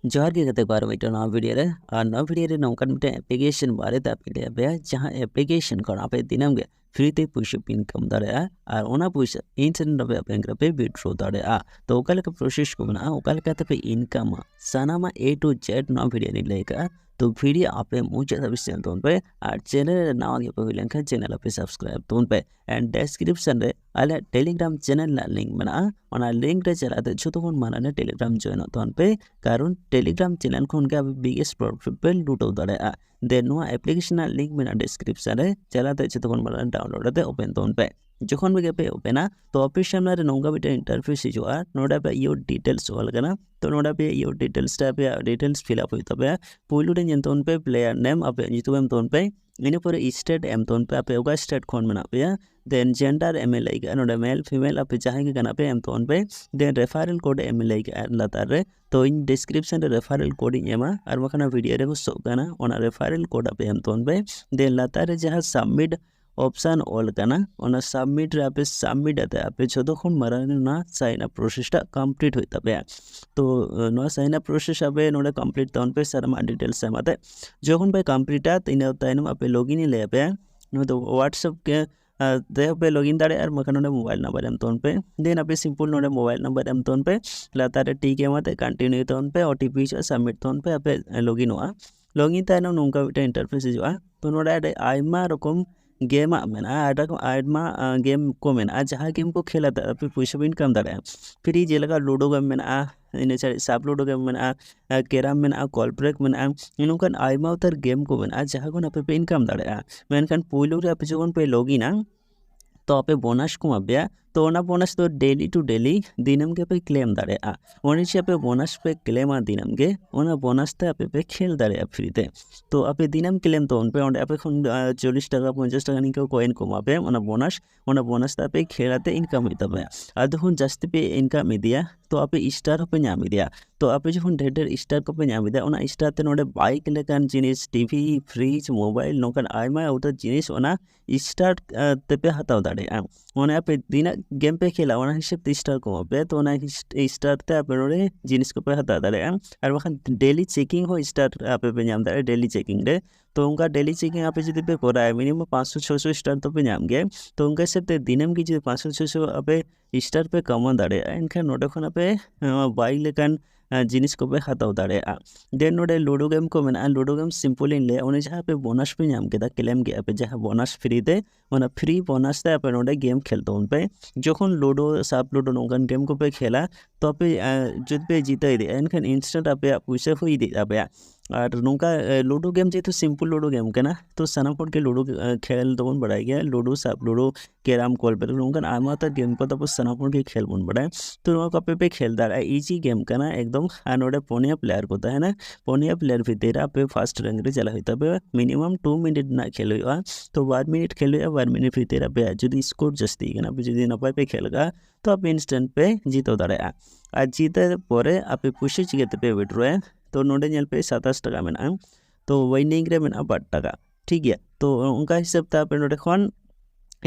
जोहार गे गते बार मिटे नवा वीडियो रे और नवा वीडियो रे नौकन मिटे एप्लीकेशन बारे ता पे बे जहां एप्लीकेशन को आपे दिनम गे फ्री ते पुश इनकम दाड़े और ओना पुश इंस्टेंट पे बैंक पे विड्रॉ दाड़े तो ओकल के प्रोसेस को बना ओकल के पे इनकम सनामा ए टू जेड नवा वीडियो नि लेका तो वीडियो आपे मुझे सब्सक्राइब तोन पे और चैनल नावा के पे लिंक चैनल पे सब्सक्राइब तोन पे एंड डिस्क्रिप्शन रे अले टेलीग्राम चैनल ला लिंक बना ओना लिंक रे चलाते जो तो माना टेलीग्राम जॉइन तोन पे कारण टेलीग्राम चैनल खन के बिगेस्ट प्रॉफिट पे लूटो दाड़े देन नो एप्लीकेशन लिंक में डिस्क्रिप्शन रे चलाते जो तो माना डाउनलोड ते ओपन तोन पे जखन भी पे ओपना तो ऑफिस सामने रे नोंगा बिटे इंटरफेस हिजुआ नोडा पे यो डिटेल्स ऑल कना तो नोडा पे यो डिटेल्स टा पे डिटेल्स फिल अप होइता पे पोइलु रे जंतोन पे प्लेयर नेम अपे जितुम तोन पे इने पर स्टेट एम तोन पे अपे ओगा स्टेट खन मना पे देन जेंडर एम एल लाइक नोडा मेल फीमेल अपे चाहे के कना पे एम तोन पे देन रेफरल कोड एम लाइक लातार रे तो इन डिस्क्रिप्शन रे रेफरल कोड एमा और मखना वीडियो रे को सो कना ओना रेफरल कोड अपे एम तोन पे देन लातार रे जहां सबमिट ऑप्शन ऑल कना ओना सबमिट रे आपे सबमिट आते आपे जतक्षण माराने ना साइन अप प्रोसेस टा कंप्लीट होइता पे तो नो साइन अप प्रोसेस आपे नोडे कंप्लीट तौन पे सारा डिटेल्स एमाते जखन पे कंप्लीट आ तिने ताइनो आपे लॉगिन ले पे नो तो व्हाट्सएप के दे पे लॉगिन दाड़े और मखन नोडे मोबाइल नंबर एम तौन पे देन आपे सिंपल नोडे मोबाइल नंबर एम तौन पे लातारे टिक एमाते कंटिन्यू तौन पे ओटीपी सबमिट तौन पे आपे लॉगिन हुआ लॉगिन ताइनो नोंका बिटा इंटरफेस हिजुआ तो नोडे आइमा रकम गेम आयमा गेम को मेना जहाँ गेम को खेला पे पैसा भी इनकम दाड़ा फ्री जेलका लूडो गेम मेना इन साब लूडो गेम मेना कैरम मेना कॉल ब्रेक मेना नौकान आयमा उतर गेम को मेना जहाँ को आपे पे इनकम दाड़ा मेनखान पोइलो रे आपे जखन पे लॉगिना तो आपे बोनस को माबे तो ओना बोनस तो डेली टू डेली दिनम के पे क्लेम दाड़े ओने से आपे बोनस पे क्लेम दिनम के ओना बोनस ते आपे पे खेल दाड़े फ्री ते तो आपे दिनम क्लेम तो पे ओंडे आपे खन 40 टाका 50 टाका निको कॉइन कमाबे ओना बोनस ते आपे खेलाते इनकम होइता पे आ देखुन जास्ती पे इनकम इदिया तो आपे स्टार पे नाम इदिया तो आपे जखन ढेर स्टार को पे नाम इदिया ओना स्टार ते नोडे बाइक लेकान जिनिस टीवी फ्रिज मोबाइल नोकान आयमा उतर जिनिस ओना स्टार ते पे हताव दाड़े ओने आपे दिन गेम पे खेला ओना हिसाब ते स्टार को पे तो ओना स्टार ते आपे नोडे जिनिस को पे हता दाड़े और वखन डेली चेकिंग हो स्टार आपे पे नाम दाड़े डेली चेकिंग रे तो उनका डेली चेकिंग आपे जदि पे करा है मिनिमम 500-600 स्टार तो पे नाम गे तो उनका हिसाब ते दिनम की जो 500-600 आपे स्टार पे कमा दाड़े इनखान नोडे खन आपे बाइक लेकान जिनिस को पे हताव दाड़े देन नोडे लूडो गेम को मेना लूडो गेम सिंपल इन ले ओने जहाँ पे बोनस पे नाम केदा क्लेम के आपे जहाँ बोनस फ्री दे ओना फ्री बोनस ते आपे नोडे गेम खेलतो उन पे जखन लूडो साप लूडो नोंगन गेम को पे खेला तो आपे जद पे जीते दे इनखान इंस्टेंट आपे पैसा हुई दे आपे और नौका लूडो गेम जेहेतु सिंपल लूडो गेम केना तो सानाम के लूडो खेल तो बड़ाई गया लूडो साप लूडो कैरम कॉल पे नौका आमा तो गेम को तो सानाम के खेल बन बड़ाए तो नौका पे खेल दाड़ा इजी गेम केना एकदम और नोडे पोनिया प्लेयर को है ना पोनिया प्लेयर भीतर आपे फास्ट रैंक रे चला होता पे मिनिमम 2 मिनट ना खेल हुआ तो 1 मिनट खेल 1 मिनट भीतर आपे जदि स्कोर जस्ती केना जदि नपाय पे खेलगा तो आप इंस्टेंट पे जीतो दाड़ा आ जीते परे आपे पैसा चिकेते पे विड्रॉ तो नोडे नेल पे 27 टाका मेना तो विनिंग रे मेना 8 टाका ठीक है तो उनका हिसाब ता पे नोडे खन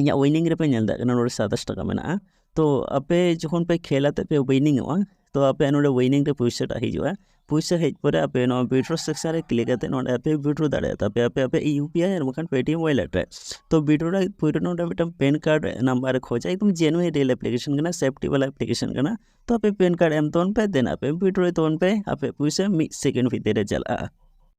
या विनिंग रे पे नेल दा नोडे 27 टाका मेना तो आपे जखन पे खेलाते पे विनिंग हुआ तो आपे नोडे विनिंग रे पैसा टा हिजुआ पैसा हेज परे आपे नो विड्रॉ सेक्शन रे क्लिक करते नोडे आपे विड्रॉ दाड़ेता आपे यूपीआई और मखन पेटीएम वॉलेट रे तो विड्रॉ रे पुरो नोडे मिटम पेन कार्ड नंबर खोजा एकदम जेन्युइन रियल एप्लीकेशन कना सेफ्टी वाला एप्लीकेशन कना तो आपे पेन कार्ड एम तोन पे देना पे विड्रॉ तोन पे आपे पैसा 1 सेकंड भीतर चला